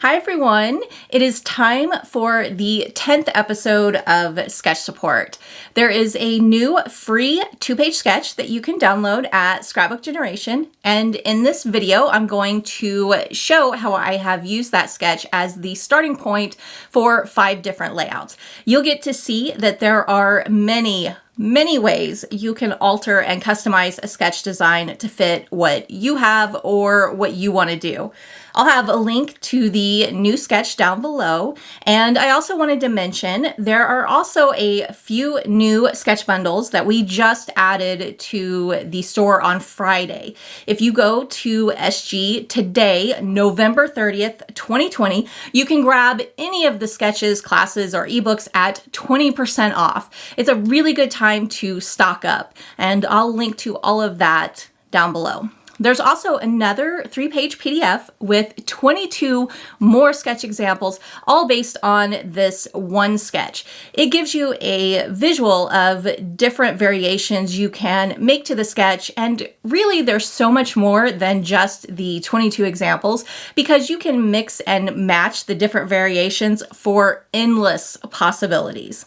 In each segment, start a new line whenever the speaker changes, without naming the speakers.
Hi everyone, it is time for the 10th episode of Sketch Support. There is a new free 2-page sketch that you can download at Scrapbook Generation, and in this video I'm going to show how I have used that sketch as the starting point for 5 different layouts. You'll get to see that there are many ways you can alter and customize a sketch design to fit what you have or what you want to do. I'll have a link to the new sketch down below, and I also wanted to mention there are also a few new sketch bundles that we just added to the store on Friday. If you go to SG today, November 30th, 2020, you can grab any of the sketches, classes, or ebooks at 20% off. It's a really good time to stock up, and I'll link to all of that down below. There's also another 3-page PDF with 22 more sketch examples, all based on this one sketch. It gives you a visual of different variations you can make to the sketch, and really there's so much more than just the 22 examples because you can mix and match the different variations for endless possibilities.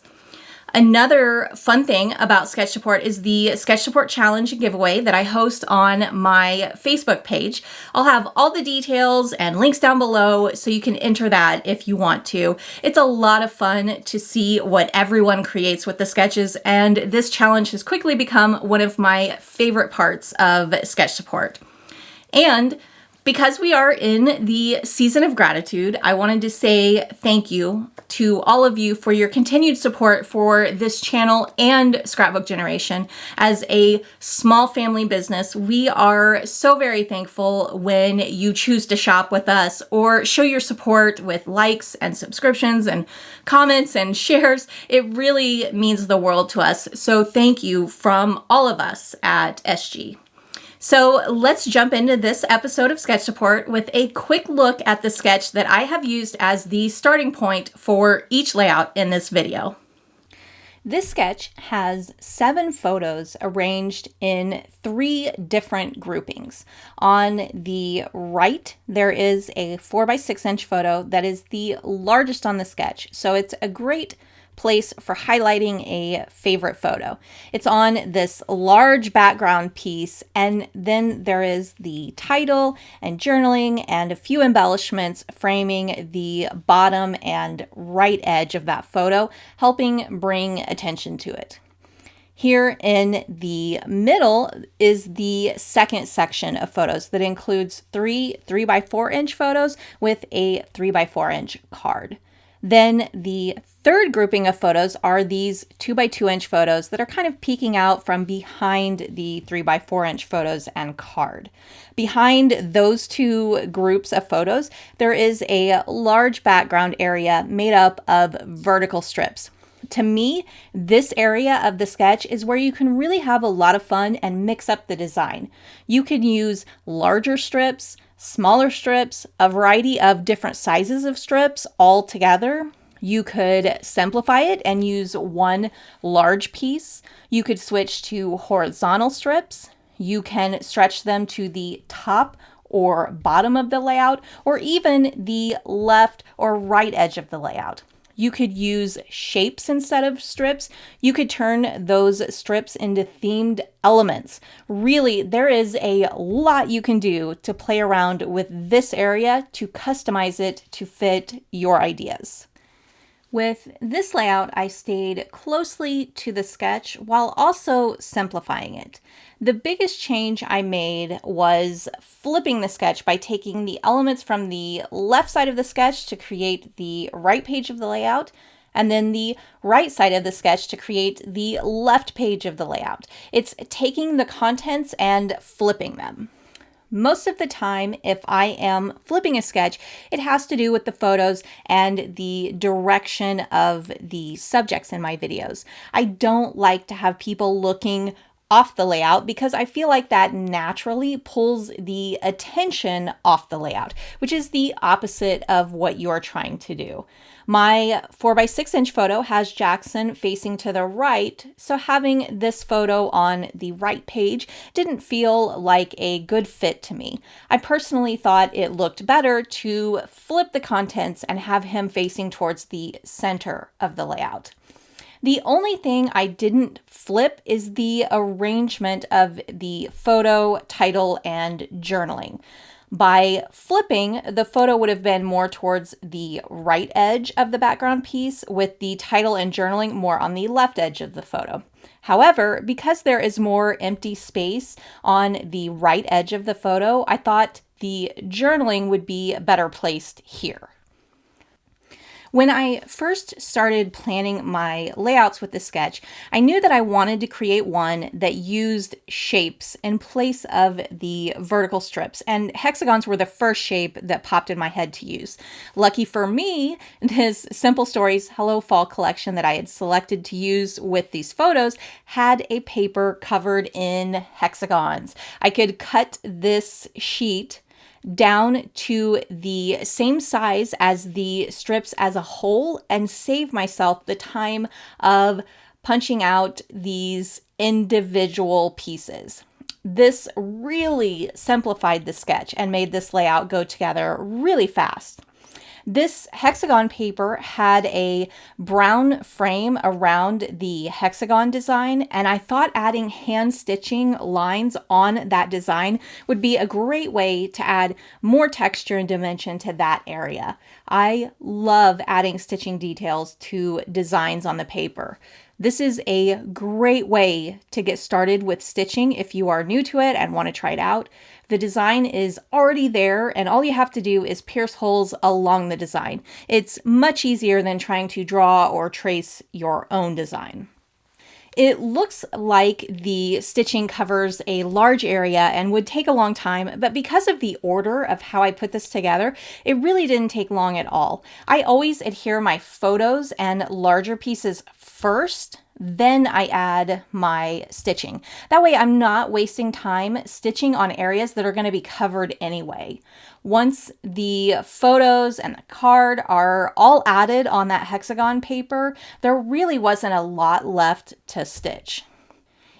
Another fun thing about Sketch Support is the Sketch Support Challenge and giveaway that I host on my Facebook page. I'll have all the details and links down below so you can enter that if you want to. It's a lot of fun to see what everyone creates with the sketches, and this challenge has quickly become one of my favorite parts of Sketch Support. And because we are in the season of gratitude, I wanted to say thank you to all of you for your continued support for this channel and Scrapbook Generation. As a small family business, we are so very thankful when you choose to shop with us or show your support with likes and subscriptions and comments and shares. It really means the world to us. So thank you from all of us at SG. So let's jump into this episode of Sketch Support with a quick look at the sketch that I have used as the starting point for each layout in this video. This sketch has 7 photos arranged in 3 different groupings. On the right, there is a 4x6-inch photo that is the largest on the sketch, so it's a great place for highlighting a favorite photo. It's on this large background piece, and then there is the title and journaling and a few embellishments framing the bottom and right edge of that photo, helping bring attention to it. Here in the middle is the second section of photos that includes 3 3x4-inch photos with a 3x4-inch card. Then the third grouping of photos are these 2x2-inch photos that are kind of peeking out from behind the 3x4-inch photos and card. Behind those 2 groups of photos, there is a large background area made up of vertical strips. To me, this area of the sketch is where you can really have a lot of fun and mix up the design. You can use larger strips, smaller strips, a variety of different sizes of strips all together. You could simplify it and use one large piece. You could switch to horizontal strips. You can stretch them to the top or bottom of the layout, or even the left or right edge of the layout. You could use shapes instead of strips. You could turn those strips into themed elements. Really, there is a lot you can do to play around with this area to customize it to fit your ideas. With this layout, I stayed closely to the sketch while also simplifying it. The biggest change I made was flipping the sketch by taking the elements from the left side of the sketch to create the right page of the layout, and then the right side of the sketch to create the left page of the layout. It's taking the contents and flipping them. Most of the time, if I am flipping a sketch, it has to do with the photos and the direction of the subjects in my videos. I don't like to have people looking off the layout because I feel like that naturally pulls the attention off the layout, which is the opposite of what you're trying to do. My 4x6 photo has Jackson facing to the right, so having this photo on the right page didn't feel like a good fit to me. I personally thought it looked better to flip the contents and have him facing towards the center of the layout. The only thing I didn't flip is the arrangement of the photo, title, and journaling. By flipping, the photo would have been more towards the right edge of the background piece, with the title and journaling more on the left edge of the photo. However, because there is more empty space on the right edge of the photo, I thought the journaling would be better placed here. When I first started planning my layouts with the sketch, I knew that I wanted to create one that used shapes in place of the vertical strips, and hexagons were the first shape that popped in my head to use. Lucky for me, this Simple Stories Hello Fall collection that I had selected to use with these photos had a paper covered in hexagons. I could cut this sheet down to the same size as the strips as a whole and save myself the time of punching out these individual pieces. This really simplified the sketch and made this layout go together really fast. This hexagon paper had a brown frame around the hexagon design, and I thought adding hand stitching lines on that design would be a great way to add more texture and dimension to that area. I love adding stitching details to designs on the paper. This is a great way to get started with stitching if you are new to it and want to try it out. The design is already there, and all you have to do is pierce holes along the design. It's much easier than trying to draw or trace your own design. It looks like the stitching covers a large area and would take a long time, but because of the order of how I put this together, it really didn't take long at all. I always adhere my photos and larger pieces first, then I add my stitching. That way I'm not wasting time stitching on areas that are going to be covered anyway. Once the photos and the card are all added on that hexagon paper, there really wasn't a lot left to stitch.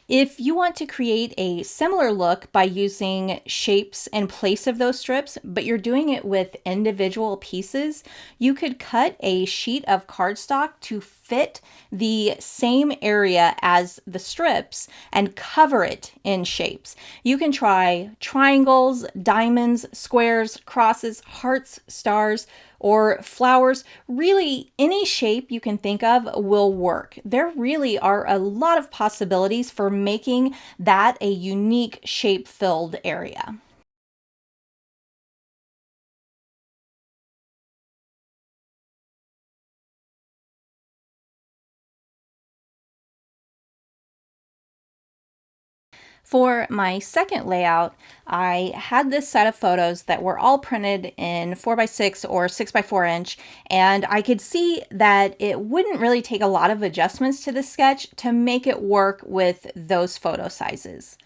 If you want to create a similar look by using shapes in place of those strips, but you're doing it with individual pieces, you could cut a sheet of cardstock to fit the same area as the strips and cover it in shapes. You can try triangles, diamonds, squares, crosses, hearts, stars, or flowers. Really, any shape you can think of will work. There really are a lot of possibilities for making that a unique shape-filled area. For my second layout, I had this set of photos that were all printed in 4x6 or 6x4 inch, and I could see that it wouldn't really take a lot of adjustments to the sketch to make it work with those photo sizes.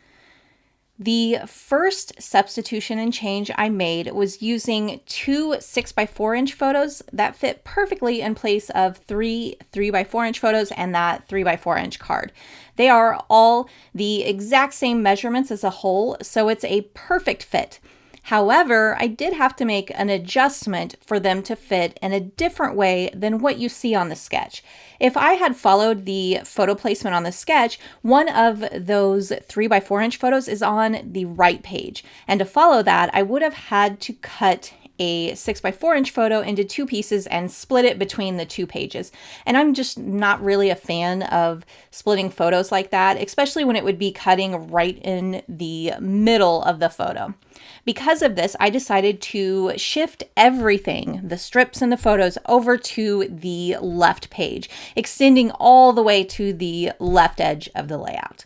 The first substitution and change I made was using two 6x4 inch photos that fit perfectly in place of three 3x4 inch photos and that 3x4 inch card. They are all the exact same measurements as a whole, so it's a perfect fit. However, I did have to make an adjustment for them to fit in a different way than what you see on the sketch. If I had followed the photo placement on the sketch, one of those 3x4 inch photos is on the right page. And to follow that, I would have had to cut a 6x4 inch photo into two pieces and split it between the two pages. And I'm just not really a fan of splitting photos like that, especially when it would be cutting right in the middle of the photo. Because of this, I decided to shift everything, the strips and the photos, over to the left page, extending all the way to the left edge of the layout.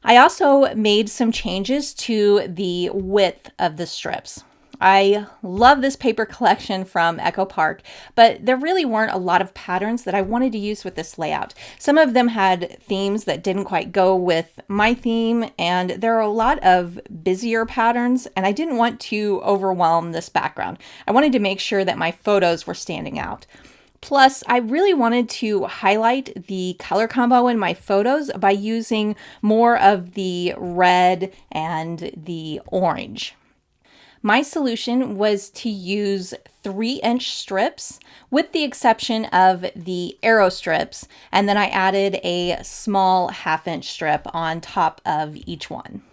I also made some changes to the width of the strips. I love this paper collection from Echo Park, but there really weren't a lot of patterns that I wanted to use with this layout. Some of them had themes that didn't quite go with my theme, and there are a lot of busier patterns, and I didn't want to overwhelm this background. I wanted to make sure that my photos were standing out. Plus, I really wanted to highlight the color combo in my photos by using more of the red and the orange. My solution was to use 3-inch strips with the exception of the arrow strips, and then I added a small 1/2-inch strip on top of each one.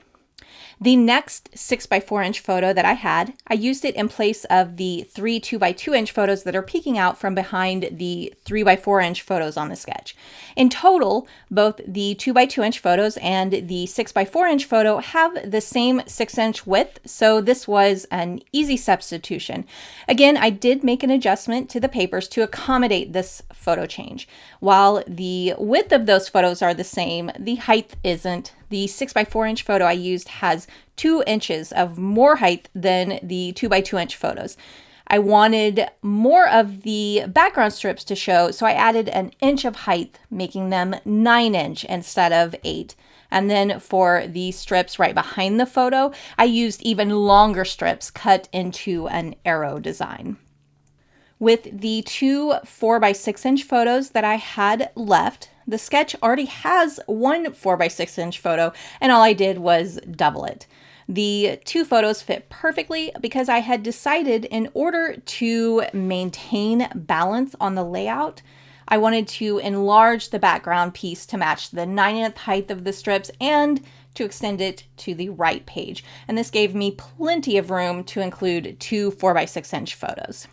The next 6x4-inch photo that I had, I used it in place of the 3 2x2-inch photos that are peeking out from behind the 3x4-inch photos on the sketch. In total, both the 2x2-inch photos and the 6x4-inch photo have the same 6-inch width, so this was an easy substitution. Again, I did make an adjustment to the papers to accommodate this photo change. While the width of those photos are the same, the height isn't. The 6x4-inch photo I used has 2 inches of more height than the 2x2-inch photos. I wanted more of the background strips to show, so I added an inch of height, making them 9-inch instead of 8. And then for the strips right behind the photo, I used even longer strips cut into an arrow design. With the 2 4x6-inch photos that I had left, the sketch already has one 4x6-inch photo, and all I did was double it. The 2 photos fit perfectly because I had decided in order to maintain balance on the layout, I wanted to enlarge the background piece to match the 9th height of the strips and to extend it to the right page. And this gave me plenty of room to include 2 4x6-inch photos.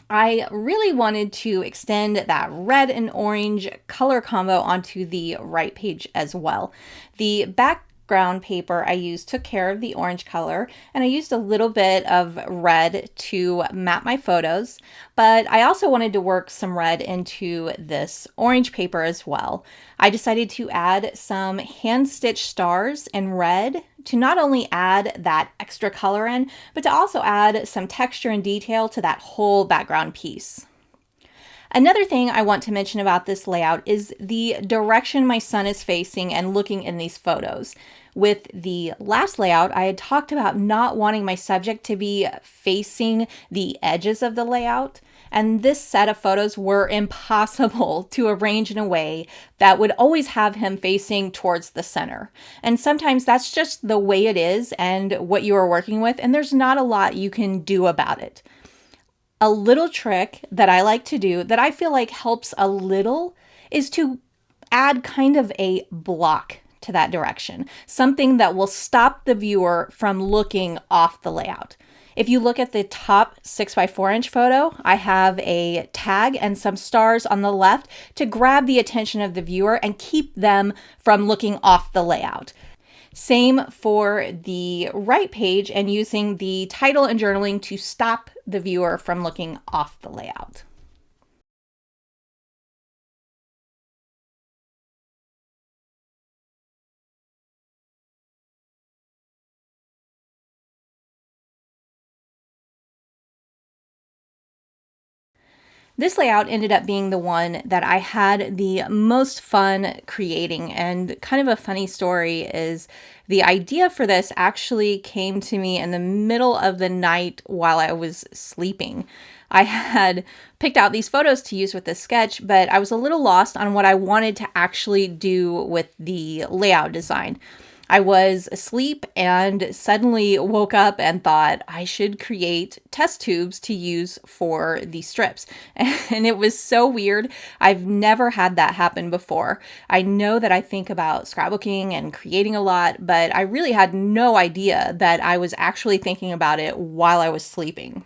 I really wanted to extend that red and orange color combo onto the right page as well. The background paper I used took care of the orange color, and I used a little bit of red to map my photos, but I also wanted to work some red into this orange paper as well. I decided to add some hand-stitched stars in red to not only add that extra color in, but to also add some texture and detail to that whole background piece. Another thing I want to mention about this layout is the direction my son is facing and looking in these photos. With the last layout, I had talked about not wanting my subject to be facing the edges of the layout, and this set of photos were impossible to arrange in a way that would always have him facing towards the center. And sometimes that's just the way it is and what you are working with, and there's not a lot you can do about it. A little trick that I like to do that I feel like helps a little is to add kind of a block to that direction, something that will stop the viewer from looking off the layout. If you look at the top 6x4-inch photo, I have a tag and some stars on the left to grab the attention of the viewer and keep them from looking off the layout. Same for the right page and using the title and journaling to stop the viewer from looking off the layout. This layout ended up being the one that I had the most fun creating, and kind of a funny story is the idea for this actually came to me in the middle of the night while I was sleeping. I had picked out these photos to use with this sketch, but I was a little lost on what I wanted to actually do with the layout design. I was asleep and suddenly woke up and thought I should create test tubes to use for these strips. And it was so weird. I've never had that happen before. I know that I think about scrapbooking and creating a lot, but I really had no idea that I was actually thinking about it while I was sleeping.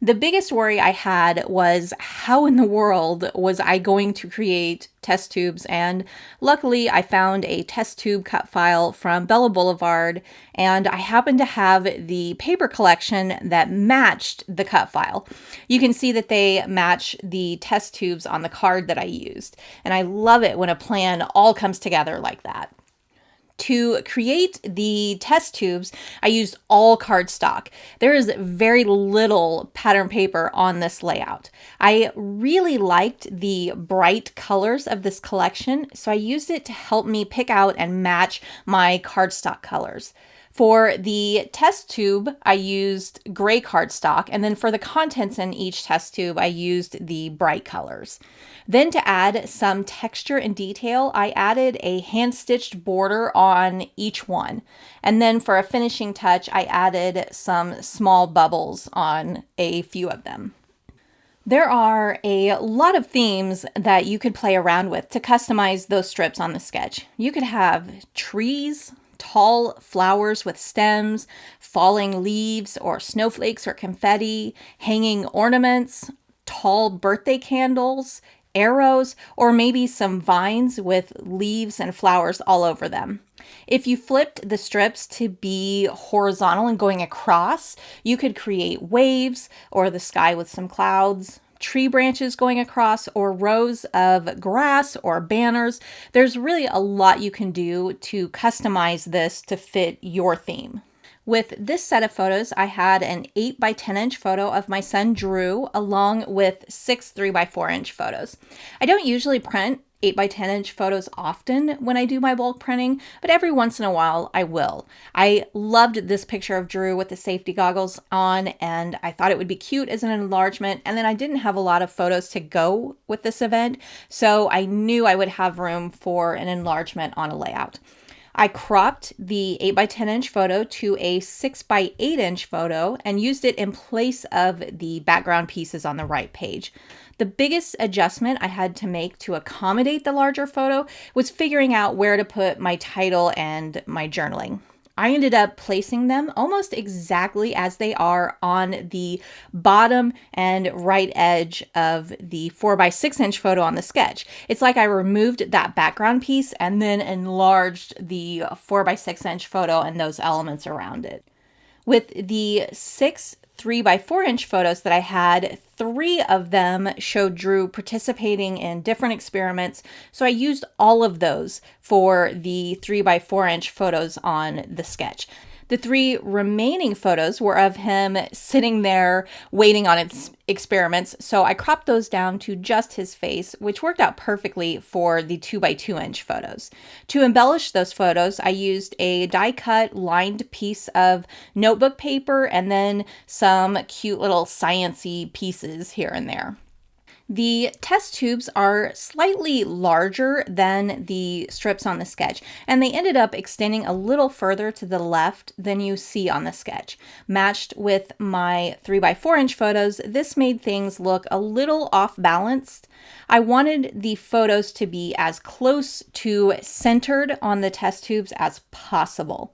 The biggest worry I had was how in the world was I going to create test tubes, and luckily I found a test tube cut file from Bella Boulevard, and I happened to have the paper collection that matched the cut file. You can see that they match the test tubes on the card that I used, and I love it when a plan all comes together like that. To create the test tubes, I used all cardstock. There is very little pattern paper on this layout. I really liked the bright colors of this collection, so I used it to help me pick out and match my cardstock colors. For the test tube, I used gray cardstock, and then for the contents in each test tube, I used the bright colors. Then to add some texture and detail, I added a hand-stitched border on each one. And then for a finishing touch, I added some small bubbles on a few of them. There are a lot of themes that you could play around with to customize those strips on the sketch. You could have trees, tall flowers with stems, falling leaves or snowflakes or confetti, hanging ornaments, tall birthday candles, arrows, or maybe some vines with leaves and flowers all over them. If you flipped the strips to be horizontal and going across, you could create waves or the sky with some clouds, tree branches going across, or rows of grass or banners. There's really a lot you can do to customize this to fit your theme. With this set of photos, I had an 8 by 10 inch photo of my son Drew, along with 6 3 by 4 inch photos. I don't usually print 8 by 10 inch photos often when I do my bulk printing, but every once in a while I will. I loved this picture of Drew with the safety goggles on, and I thought it would be cute as an enlargement, and then I didn't have a lot of photos to go with this event, so I knew I would have room for an enlargement on a layout. I cropped the 8 by 10 inch photo to a 6 by 8 inch photo and used it in place of the background pieces on the right page. The biggest adjustment I had to make to accommodate the larger photo was figuring out where to put my title and my journaling. I ended up placing them almost exactly as they are on the bottom and right edge of the 4 by 6 inch photo on the sketch. It's like I removed that background piece and then enlarged the 4 by 6 inch photo and those elements around it. With the 6 3 by 4 inch photos that I had, 3 of them showed Drew participating in different experiments, so I used all of those for the 3 by 4 inch photos on the sketch. The 3 remaining photos were of him sitting there waiting on its experiments, so I cropped those down to just his face, which worked out perfectly for the 2 by 2 inch photos. To embellish those photos, I used a die-cut lined piece of notebook paper and then some cute little science-y pieces here and there. The test tubes are slightly larger than the strips on the sketch, and they ended up extending a little further to the left than you see on the sketch. Matched with my 3 by 4 inch photos, this made things look a little off balanced. I wanted the photos to be as close to centered on the test tubes as possible.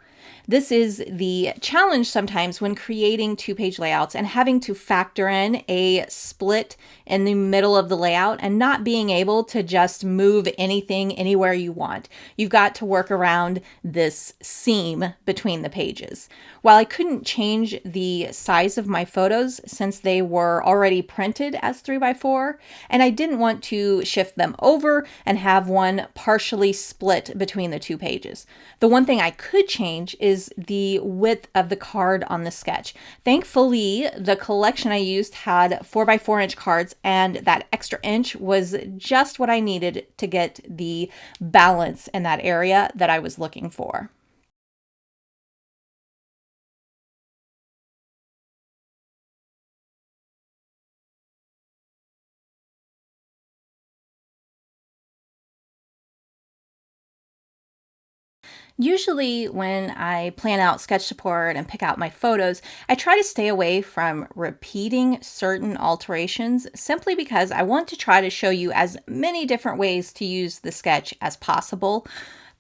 This is the challenge sometimes when creating 2-page layouts and having to factor in a split in the middle of the layout and not being able to just move anything anywhere you want. You've got to work around this seam between the pages. While I couldn't change the size of my photos since they were already printed as 3 by 4, and I didn't want to shift them over and have one partially split between the 2 pages. The one thing I could change is the width of the card on the sketch. Thankfully, the collection I used had 4 by 4 inch cards, and that extra inch was just what I needed to get the balance in that area that I was looking for. Usually when I plan out sketch support and pick out my photos, I try to stay away from repeating certain alterations simply because I want to try to show you as many different ways to use the sketch as possible.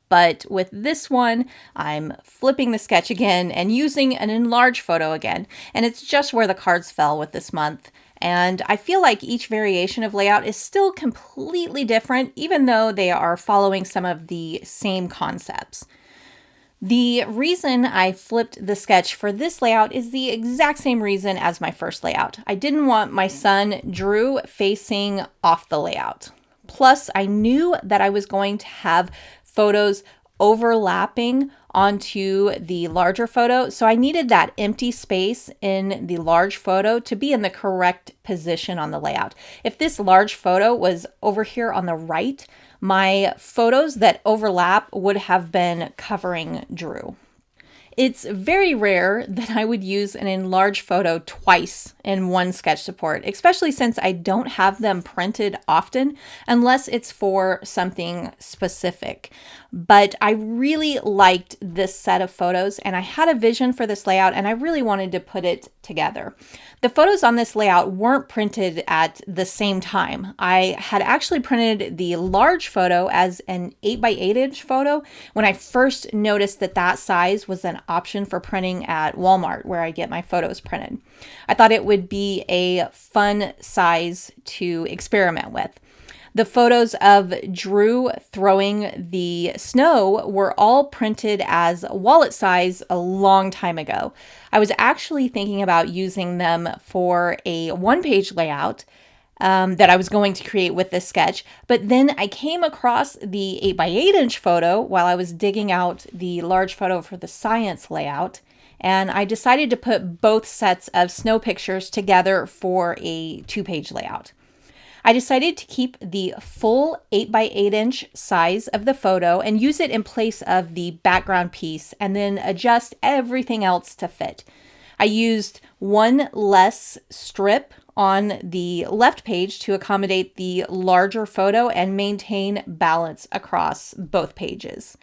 But with this one, I'm flipping the sketch again and using an enlarged photo again, and it's just where the cards fell with this month. And I feel like each variation of layout is still completely different, even though they are following some of the same concepts. The reason I flipped the sketch for this layout is the exact same reason as my first layout. I didn't want my son Drew facing off the layout. Plus, I knew that I was going to have photos overlapping onto the larger photo. So I needed that empty space in the large photo to be in the correct position on the layout. If this large photo was over here on the right, my photos that overlap would have been covering Drew. It's very rare that I would use an enlarged photo twice in one sketch support, especially since I don't have them printed often unless it's for something specific. But I really liked this set of photos and I had a vision for this layout and I really wanted to put it together. The photos on this layout weren't printed at the same time. I had actually printed the large photo as an 8x8 inch photo when I first noticed that that size was an option for printing at Walmart where I get my photos printed. I thought it would be a fun size to experiment with. The photos of Drew throwing the snow were all printed as wallet size a long time ago. I was actually thinking about using them for a one-page layout that I was going to create with this sketch, but then I came across the 8x8 inch photo while I was digging out the large photo for the science layout, and I decided to put both sets of snow pictures together for a 2-page layout. I decided to keep the full 8x8 inch size of the photo and use it in place of the background piece and then adjust everything else to fit. I used one less strip on the left page to accommodate the larger photo and maintain balance across both pages.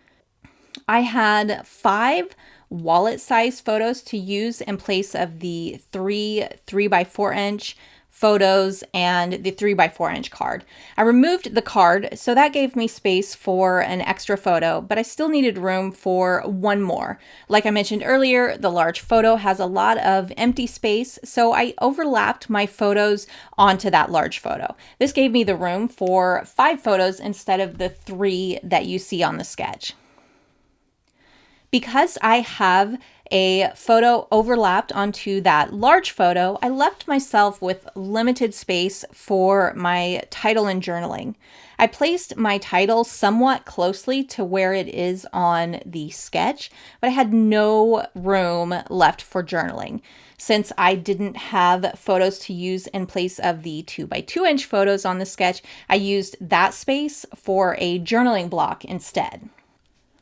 I had 5 wallet size photos to use in place of the 3x4 inch photos and the 3x4 inch card. I removed the card, so that gave me space for an extra photo, but I still needed room for one more. Like I mentioned earlier, the large photo has a lot of empty space, so I overlapped my photos onto that large photo. This gave me the room for 5 photos instead of the 3 that you see on the sketch. Because I have a photo overlapped onto that large photo, I left myself with limited space for my title and journaling. I placed my title somewhat closely to where it is on the sketch, but I had no room left for journaling. Since I didn't have photos to use in place of the 2x2 inch photos on the sketch, I used that space for a journaling block instead.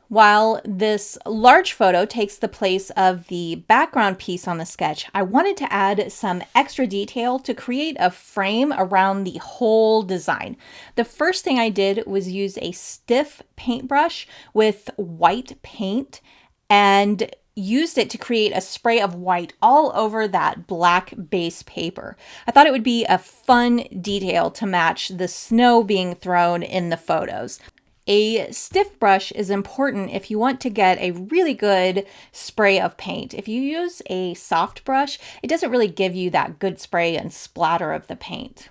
While this large photo takes the place of the background piece on the sketch, I wanted to add some extra detail to create a frame around the whole design. The first thing I did was use a stiff paintbrush with white paint and used it to create a spray of white all over that black base paper. I thought it would be a fun detail to match the snow being thrown in the photos. A stiff brush is important if you want to get a really good spray of paint. If you use a soft brush, it doesn't really give you that good spray and splatter of the paint.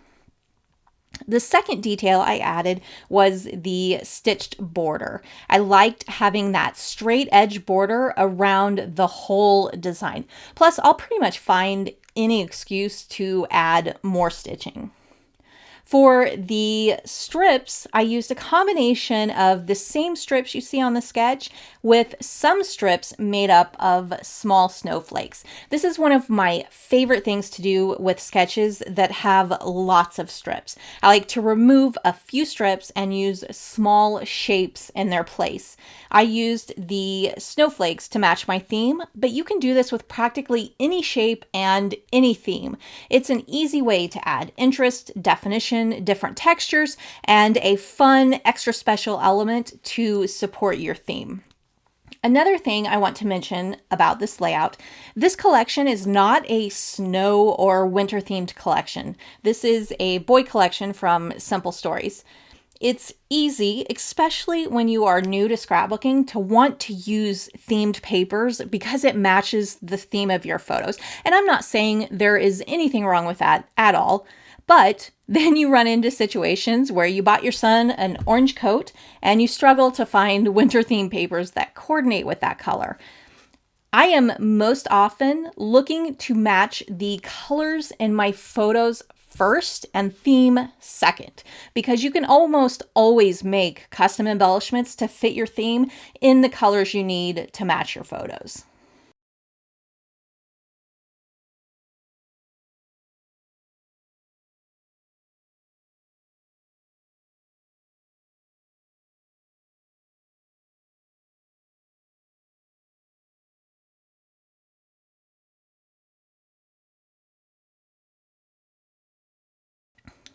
The second detail I added was the stitched border. I liked having that straight edge border around the whole design. Plus, I'll pretty much find any excuse to add more stitching. For the strips, I used a combination of the same strips you see on the sketch with some strips made up of small snowflakes. This is one of my favorite things to do with sketches that have lots of strips. I like to remove a few strips and use small shapes in their place. I used the snowflakes to match my theme, but you can do this with practically any shape and any theme. It's an easy way to add interest, definition, different textures, and a fun extra special element to support your theme. Another thing I want to mention about this layout, this collection is not a snow or winter themed collection. This is a boy collection from Simple Stories. It's easy, especially when you are new to scrapbooking, to want to use themed papers because it matches the theme of your photos. And I'm not saying there is anything wrong with that at all. But then you run into situations where you bought your son an orange coat and you struggle to find winter themed papers that coordinate with that color. I am most often looking to match the colors in my photos first and theme second, because you can almost always make custom embellishments to fit your theme in the colors you need to match your photos.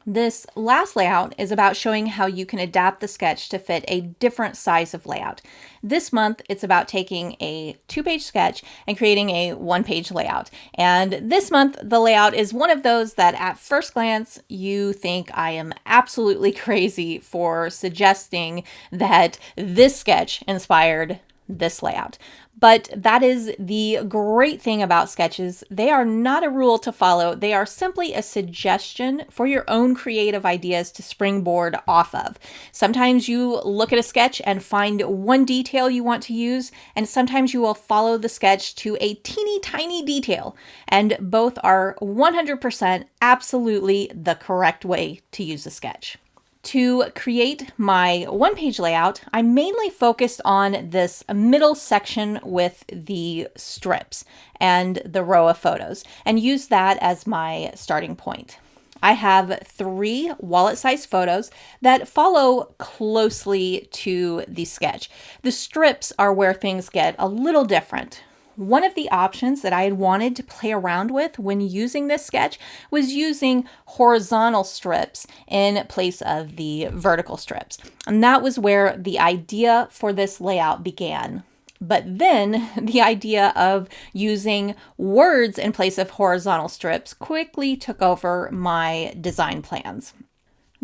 This last layout is about showing how you can adapt the sketch to fit a different size of layout. This month, it's about taking a 2-page sketch and creating a 1-page layout. And this month, the layout is one of those that at first glance, you think I am absolutely crazy for suggesting that this sketch inspired this layout. But that is the great thing about sketches. They are not a rule to follow. They are simply a suggestion for your own creative ideas to springboard off of. Sometimes you look at a sketch and find one detail you want to use, and sometimes you will follow the sketch to a teeny tiny detail. And both are 100% absolutely the correct way to use a sketch. To create my 1-page layout, I mainly focused on this middle section with the strips and the row of photos, and used that as my starting point. I have 3 wallet-sized photos that follow closely to the sketch. The strips are where things get a little different. One of the options that I had wanted to play around with when using this sketch was using horizontal strips in place of the vertical strips. And that was where the idea for this layout began. But then the idea of using words in place of horizontal strips quickly took over my design plans.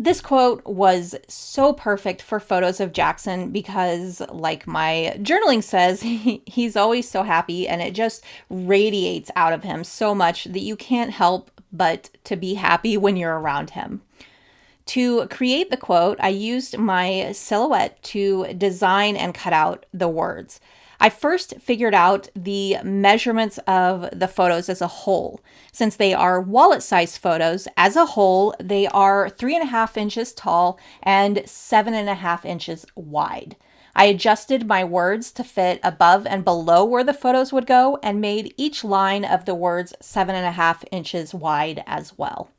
This quote was so perfect for photos of Jackson because, like my journaling says, he's always so happy, and it just radiates out of him so much that you can't help but to be happy when you're around him. To create the quote, I used my silhouette to design and cut out the words. I first figured out the measurements of the photos as a whole. Since they are wallet-sized photos, as a whole, they are 3.5 inches tall and 7.5 inches wide. I adjusted my words to fit above and below where the photos would go and made each line of the words 7.5 inches wide as well.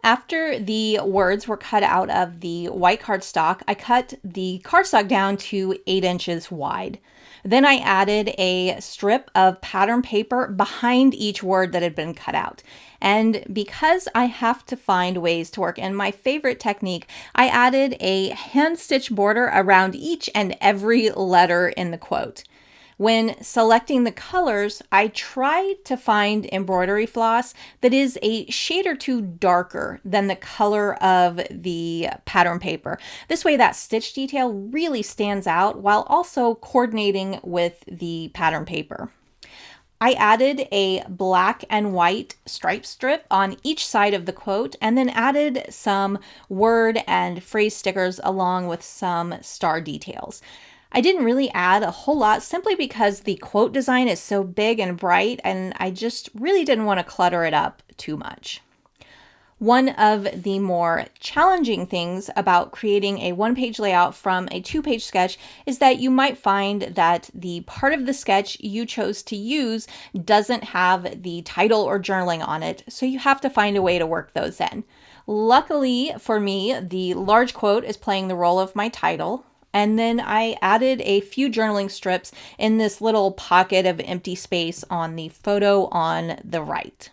After the words were cut out of the white cardstock, I cut the cardstock down to 8 inches wide. Then I added a strip of pattern paper behind each word that had been cut out. And because I have to find ways to work in my favorite technique, I added a hand-stitched border around each and every letter in the quote. When selecting the colors, I tried to find embroidery floss that is a shade or two darker than the color of the pattern paper. This way that stitch detail really stands out while also coordinating with the pattern paper. I added a black and white stripe strip on each side of the quote, and then added some word and phrase stickers along with some star details. I didn't really add a whole lot simply because the quote design is so big and bright, and I just really didn't want to clutter it up too much. One of the more challenging things about creating a 1-page layout from a 2-page sketch is that you might find that the part of the sketch you chose to use doesn't have the title or journaling on it, so you have to find a way to work those in. Luckily for me, the large quote is playing the role of my title. And then I added a few journaling strips in this little pocket of empty space on the photo on the right.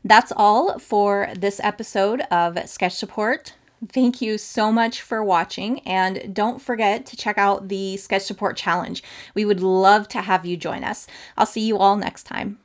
That's all for this episode of Sketch Support. Thank you so much for watching, and don't forget to check out the Sketch Support Challenge. We would love to have you join us. I'll see you all next time.